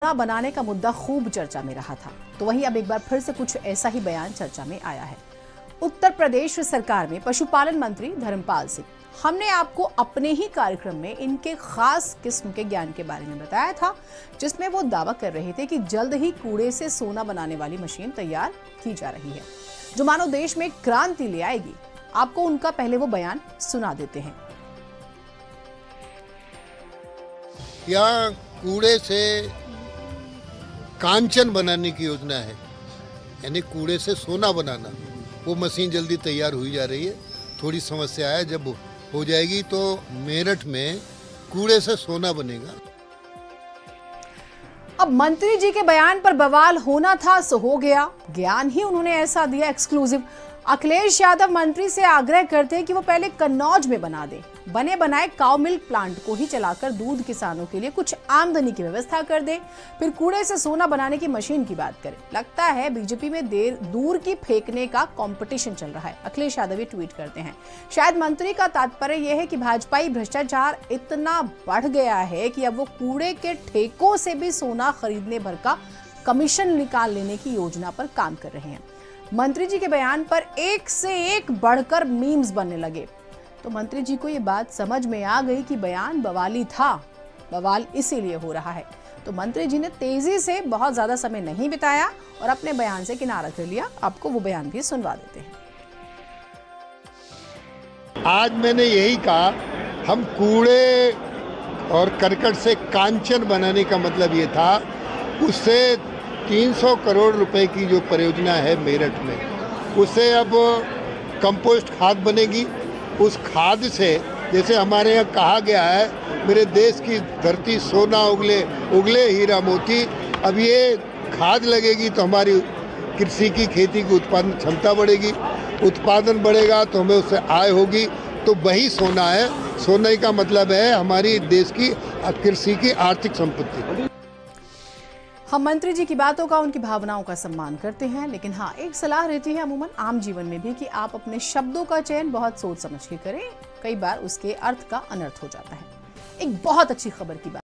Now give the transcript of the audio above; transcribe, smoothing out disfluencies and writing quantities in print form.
बनाने का मुद्दा खूब चर्चा में रहा था, तो वहीं अब एक बार फिर से कुछ ऐसा ही बयान चर्चा में आया है। उत्तर प्रदेश सरकार में पशुपालन मंत्री धर्मपाल सिंह, हमने आपको अपने ही कार्यक्रम में इनके खास किस्म के ज्ञान के बारे में बताया था, जिसमें वो दावा कर रहे थे कि जल्द ही कूड़े से सोना बनाने वाली मशीन तैयार की जा रही है, जो मानो देश में क्रांति ले आएगी। आपको उनका पहले वो बयान सुना देते हैं। यहाँ कूड़े से कांचन बनाने की योजना है, यानी कूड़े से सोना बनाना। वो मशीन जल्दी तैयार हुई जा रही है। थोड़ी समस्या है, जब हो जाएगी तो मेरठ में कूड़े से सोना बनेगा। अब मंत्री जी के बयान पर बवाल होना था सो हो गया। ज्ञान ही उन्होंने ऐसा दिया एक्सक्लूसिव। अखिलेश यादव मंत्री से आग्रह करते हैं कि वो पहले कन्नौज में बना दे, बने बनाए काउ मिल्क प्लांट को ही चलाकर दूध किसानों के लिए कुछ आमदनी की व्यवस्था कर दे, फिर कूड़े से सोना बनाने की मशीन की बात करें। लगता है बीजेपी में दूर की फेंकने का कंपटीशन चल रहा है। अखिलेश यादव ये ट्वीट करते हैं, शायद मंत्री का तात्पर्य यह है कि भाजपाई भ्रष्टाचार इतना बढ़ गया है कि अब वो कूड़े के ठेकों से भी सोना खरीदने भर का कमीशन निकाल लेने की योजना पर काम कर रहे हैं। मंत्री जी के बयान पर एक से एक बढ़कर मीम्स बनने लगे, तो मंत्री जी को ये बात समझ में आ गई कि बयान बवाली था, बवाल इसीलिए हो रहा है। तो मंत्री जी ने तेजी से बहुत ज्यादा समय नहीं बिताया और अपने बयान से किनारा कर लिया। आपको वो बयान भी सुनवा देते हैं। आज मैंने यही कहा, हम कूड़े और करकट से कांचन बनाने का मतलब ये था, उससे 300 करोड़ रुपए की जो परियोजना है मेरठ में, उससे अब कंपोस्ट खाद बनेगी। उस खाद से, जैसे हमारे यहाँ कहा गया है, मेरे देश की धरती सोना उगले उगले हीरा मोती, अब ये खाद लगेगी तो हमारी कृषि की, खेती की उत्पादन क्षमता बढ़ेगी। उत्पादन बढ़ेगा तो हमें उससे आय होगी, तो वही सोना है। सोने का मतलब है हमारी देश की कृषि की आर्थिक संपत्ति। हम मंत्री जी की बातों का, उनकी भावनाओं का सम्मान करते हैं, लेकिन हाँ, एक सलाह रहती है अमूमन आम जीवन में भी कि आप अपने शब्दों का चयन बहुत सोच समझ के करें। कई बार उसके अर्थ का अनर्थ हो जाता है। एक बहुत अच्छी खबर की बात